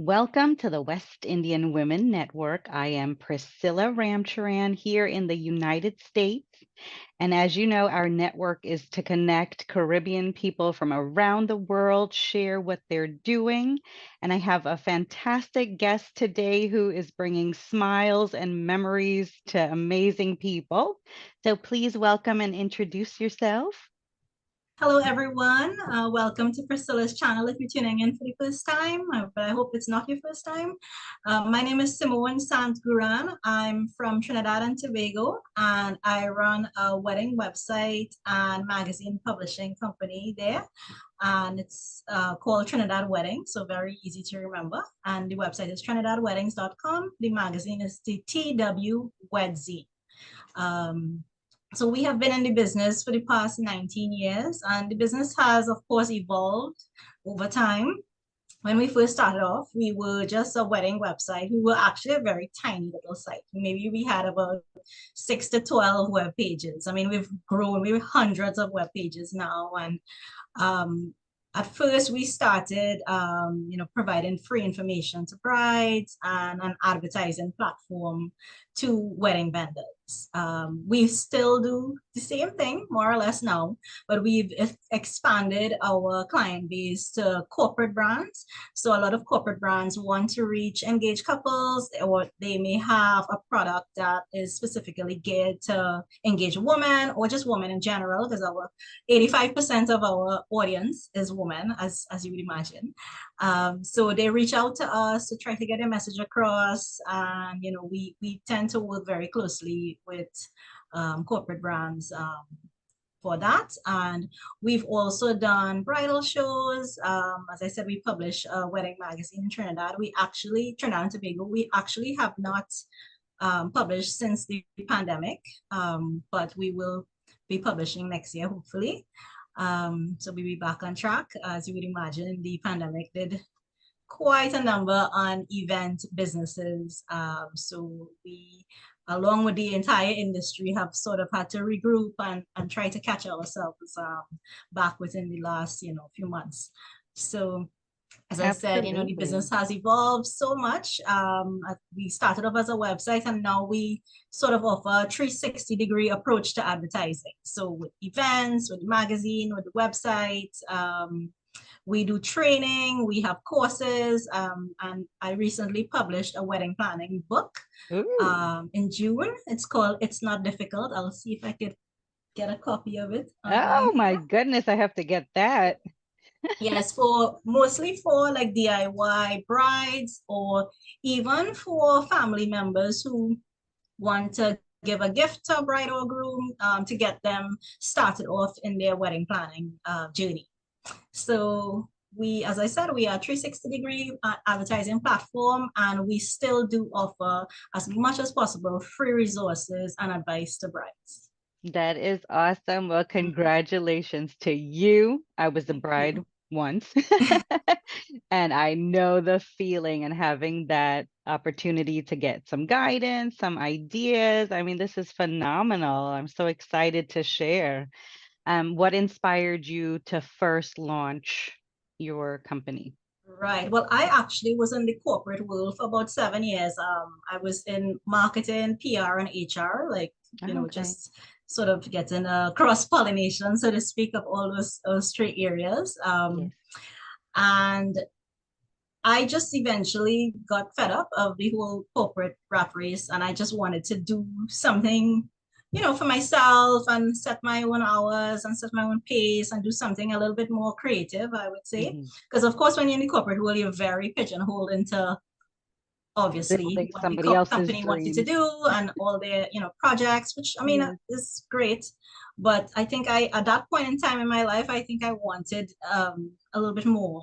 Welcome to the West Indian Women Network. I am Priscilla Ramcharan here in the United States. And as you know, our network is to connect Caribbean people from around the world, share what they're doing. And I have a fantastic guest today who is bringing smiles and memories to amazing people. So please welcome and introduce yourself. Hello, everyone. Welcome to Priscilla's channel if you're tuning in for the first time, but I hope it's not your first time. My name is Simone Sant Ghuran. I'm from Trinidad and Tobago, and I run a wedding website and magazine publishing company there. And it's called Trinidad Wedding, so very easy to remember. And the website is trinidadweddings.com. The magazine is the TW Wednesday. So we have been in the business for the past 19 years, and the business has, of course, evolved over time. When we first started off, we were just a wedding website. We were actually a very tiny little site. Maybe we had about 6 to 12 web pages. I mean, we've grown, we have hundreds of web pages now. And at first we started, providing free information to brides and an advertising platform to wedding vendors. We still do the same thing, more or less now, but we've expanded our client base to corporate brands. So a lot of corporate brands want to reach engaged couples, or they may have a product that is specifically geared to engaged women or just women in general, because our 85% of our audience is women, as you would imagine. So they reach out to us to try to get a message across, and we tend to work very closely with corporate brands for that. And we've also done bridal shows. As I said, we publish a wedding magazine in Trinidad. Trinidad and Tobago, we actually have not published since the pandemic, but we will be publishing next year, hopefully. So we'll be back on track. As you would imagine, the pandemic did quite a number on event businesses. So we, along with the entire industry, have sort of had to regroup and try to catch ourselves back within the last, few months. So as I said, the business has evolved so much. We started off as a website, and now we sort of offer a 360-degree approach to advertising. So with events, with the magazine, with the website, we do training, we have courses, and I recently published a wedding planning book in June. It's called It's Not Difficult. I'll see if I could get a copy of it online. Oh my goodness, I have to get that. Yes, mostly for like DIY brides, or even for family members who want to give a gift to a bride or groom, to get them started off in their wedding planning journey. So as I said, we are a 360-degree advertising platform, and we still do offer, as much as possible, free resources and advice to brides. That is awesome. Well, congratulations to you. I was a bride once, and I know the feeling and having that opportunity to get some guidance, some ideas. I mean, this is phenomenal. I'm so excited to share. What inspired you to first launch your company? Right. Well, I actually was in the corporate world for about 7 years. I was in marketing, PR, and HR, like, just sort of getting a cross-pollination, so to speak, of all those three areas. Yes. And I just eventually got fed up of the whole corporate rat race, and I just wanted to do something, for myself, and set my own hours and set my own pace and do something a little bit more creative, I would say. Because of course, when you're in the corporate world, you're very pigeonholed into obviously Building what the somebody else's company wants you to dreams. do and all their, projects, which I mean is great. But I think at that point in time in my life, I think I wanted a little bit more,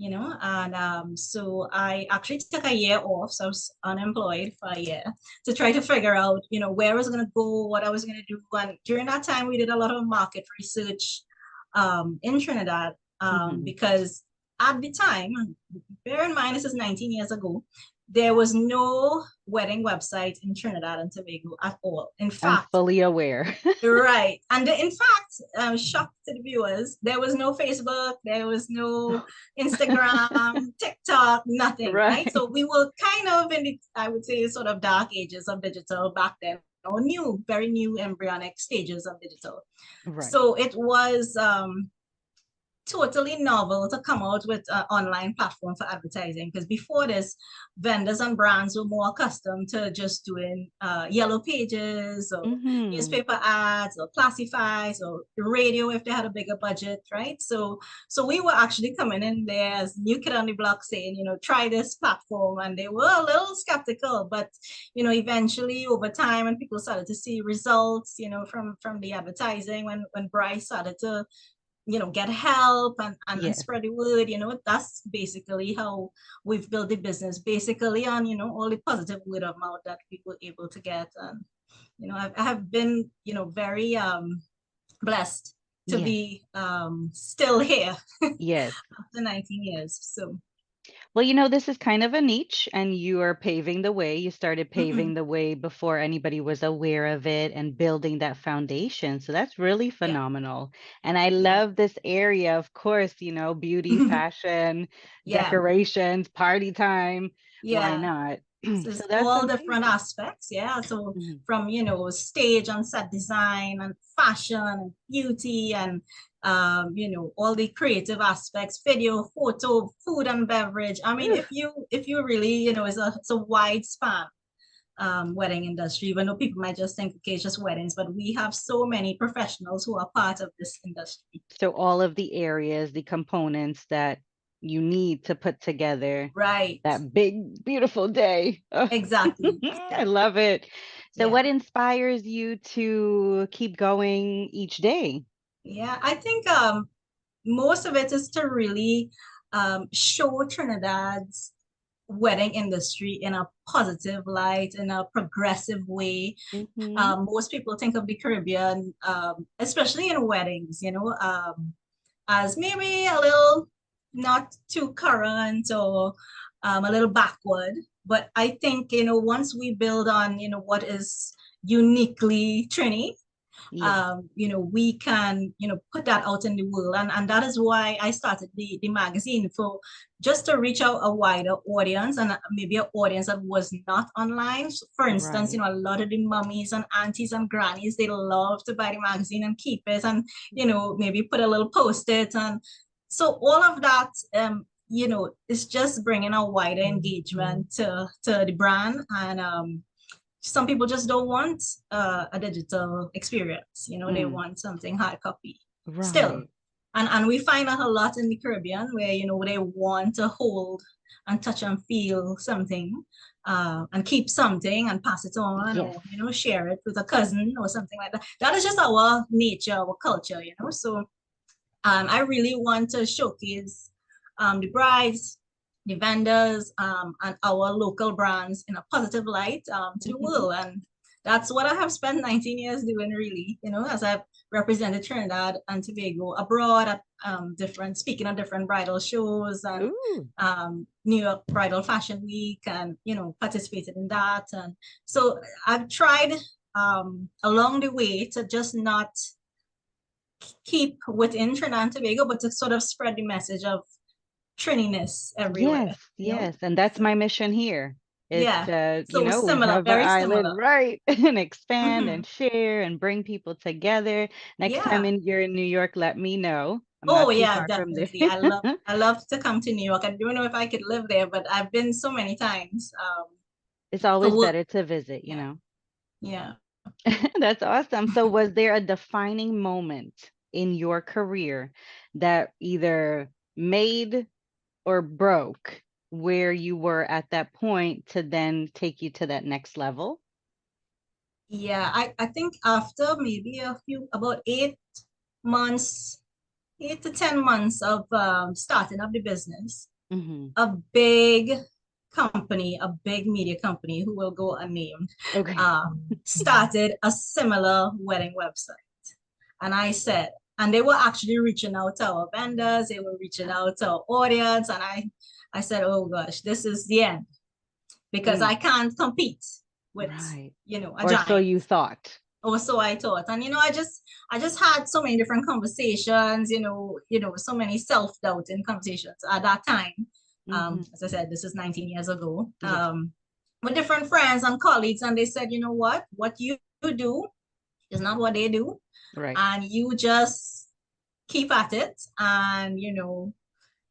and so I actually took a year off. So I was unemployed for a year to try to figure out, where I was going to go, what I was going to do. And during that time, we did a lot of market research in Trinidad, because at the time, bear in mind, this is 19 years ago, there was no wedding website in Trinidad and Tobago at all. In I'm fact, fully aware. right. And in fact, shock to the viewers, there was no Facebook, there was no Instagram, TikTok, nothing, right? Right. So we were kind of in the, I would say, sort of dark ages of digital back then, or new, very new embryonic stages of digital. Right. So it was totally novel to come out with an online platform for advertising, because before this, vendors and brands were more accustomed to just doing yellow pages or Mm-hmm. newspaper ads or classifieds or radio if they had a bigger budget, right? So we were actually coming in there as new kid on the block saying, try this platform, and they were a little skeptical, but eventually over time, and people started to see results, from the advertising, when Bryce started to get help and Yes. spread the word. That's basically how we've built the business, basically on all the positive word of mouth that we were able to get. And I have been very blessed to Yes. be still here Yes. after 19 years. So Well, this is kind of a niche, and you are paving the way. You started paving the way before anybody was aware of it and building that foundation. So that's really yeah, phenomenal. And I yeah. love this area, of course, beauty, fashion, Yeah, decorations, party time. Why yeah. not? So So it's that's all different amazing. aspects, yeah. So Mhm. from stage and set design and fashion and beauty and all the creative aspects, video, photo, food and beverage. I mean, Whew. if you really, it's a wide span wedding industry, even though people might just think, okay, it's just weddings, but we have so many professionals who are part of this industry. So all of the areas, the components that you need to put together Right. that big, beautiful day. Oh, Exactly. I love it. So Yeah. what inspires you to keep going each day? Yeah. I think most of it is to really show Trinidad's wedding industry in a positive light, in a progressive way. Hmm. Most people think of the Caribbean, especially in weddings, as maybe a little not too current or a little backward. But I think, once we build on, what is uniquely Trini, Yes. we can, put that out in the world. And that is why I started the magazine, for just to reach out a wider audience, and maybe an audience that was not online. So for instance, Right. a lot of the mummies and aunties and grannies, they love to buy the magazine and keep it, and, maybe put a little post-it. And so all of that, is just bringing a wider engagement to the brand. And some people just don't want a digital experience. They Mm, want something hard copy still. right. And we find that a lot in the Caribbean, where, they want to hold and touch and feel something, and keep something and pass it on, Yes. or, share it with a cousin or something like that. That is just our nature, our culture. So I really want to showcase the brides, the vendors, and our local brands in a positive light, to the Hmm. world. And that's what I have spent 19 years doing, really, as I've represented Trinidad and Tobago abroad at speaking at different bridal shows, and Ooh. New York Bridal Fashion Week, and, participated in that. And so I've tried along the way to just not keep within Trinidad and Tobago, but to sort of spread the message of Trininess Yes, everywhere. yes. And that's So my mission here is yeah, to, so we similar, have an very island, similar. right? And expand Hmm. and share and bring people together. Next time Yeah. you're in New York, let me know. I'm Oh not too yeah, far from there. definitely. I love to come to New York. I don't know if I could live there, but I've been so many times It's for always work. better to visit, Yeah. Yeah. That's awesome. So was there a defining moment in your career that either made or broke where you were at that point to then take you to that next level? Yeah. I think after maybe about 8 months, 8 to 10 months of starting up the business, Hmm. a big company, a big media company who will go unnamed, Okay. started a similar wedding website. And I said, and they were actually reaching out to our vendors, they were reaching out to our audience. And I said, oh gosh, this is the end. because Mm, I can't compete with, right. a Or so giant. you thought. Or so I thought. And I just had so many different conversations, so many self-doubting conversations at that time. Hmm. As I said, this is 19 years ago. Yes. With different friends and colleagues, and they said, you know what you do is not what they do, Right. and you just keep at it, and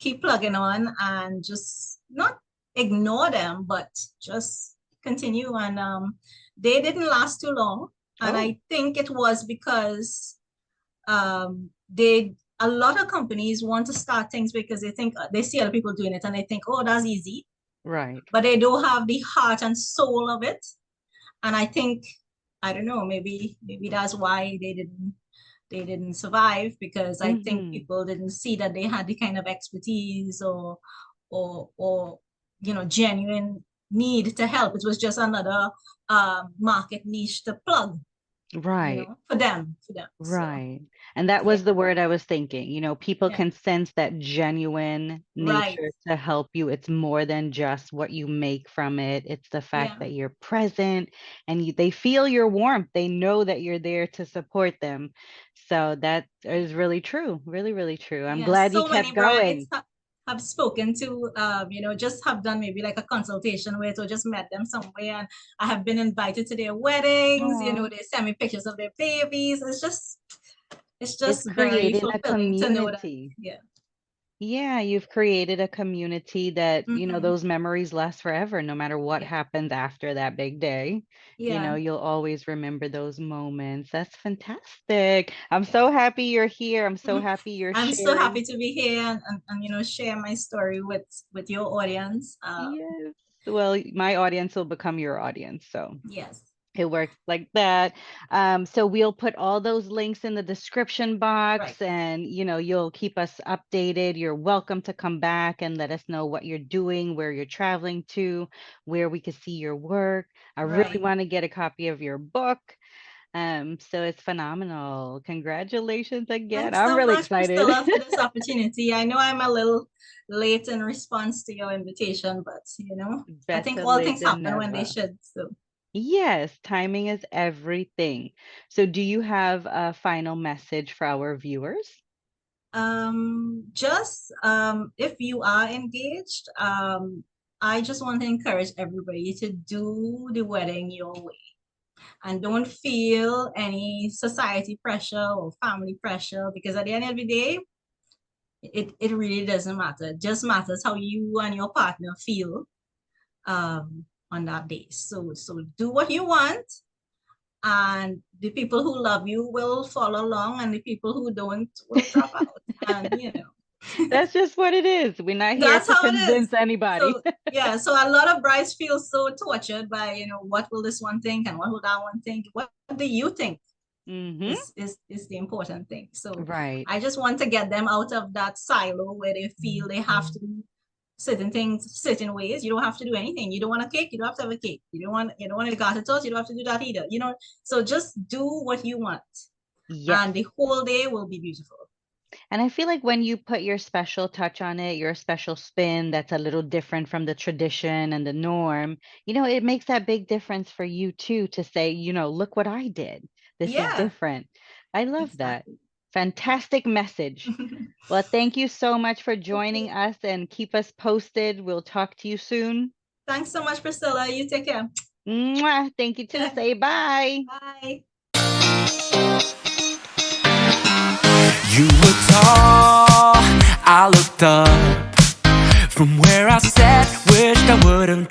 keep plugging on, and just not ignore them, but just continue. And they didn't last too long. And Oh, I think it was because they a lot of companies want to start things because they think they see other people doing it and they think, oh, that's easy, right. but they don't have the heart and soul of it. And I think, I don't know, maybe that's why they didn't survive, because I think Hmm. people didn't see that they had the kind of expertise or genuine need to help. It was just another market niche to plug, Right. for them. So Right. And that yeah, was the word I was thinking. People yeah, can sense that genuine right, nature to help you. It's more than just what you make from it. It's the fact yeah, that you're present and they feel your warmth. They know that you're there to support them. So that is really true. Really, really true. I'm yeah. glad you So many kept brides going. have spoken to, just have done maybe like a consultation with, or just met them somewhere, and I have been invited to their weddings. Oh, They send me pictures of their babies. It's just it's very creating a fulfilling to know that. community. Yeah. Yeah, you've created a community that, Hmm. those memories last forever, no matter what Yeah. happens after that big day. Yeah. You'll always remember those moments. That's fantastic. I'm Yeah. so happy you're here. I'm so happy you're I'm so sharing. happy to be here, and share my story with your audience. Yes. Well, my audience will become your audience. So Yes. it works like that. So we'll put all those links in the description Right. box and you'll keep us updated. You're welcome to come back and let us know what you're doing, where you're traveling to, where we can see your work. I really Right. want to get a copy of your book. So it's phenomenal. Congratulations again. Thanks I'm so really much, excited. Priscilla, for this opportunity. I know I'm a little late in response to your invitation, but I think Better all late things than happen when they never. should. So, Yes, timing is everything. So do you have a final message for our viewers? just if you are engaged, I just want to encourage everybody to do the wedding your way, and don't feel any society pressure or family pressure, because at the end of the day, it really doesn't matter. It just matters how you and your partner feel on that day. So do what you want, and the people who love you will follow along, and the people who don't will drop out. And That's just what it is. We're not here that's to how it is. convince anybody. So yeah, so a lot of brides feel so tortured by, what will this one think and what will that one think? What do you think Hmm. is the important thing? So Right. I just want to get them out of that silo where they feel they have to do certain things certain ways. You don't have to do anything. You don't want a cake, you don't have to have a cake. You don't want a garter toast, you don't have to do that either. So just do what you want, Yes. and the whole day will be beautiful. And I feel like when you put your special touch on it, your special spin that's a little different from the tradition and the norm, it makes that big difference for you too to say, look what I did. This is Yeah, different. I love that. exactly. Fantastic message. Well, thank you so much for joining Okay. us and keep us posted. We'll talk to you soon. Thanks so much, Priscilla. You take care. Mwah. Thank you too. Say bye. Bye. You were tall, I looked up from where I sat, wished I wouldn't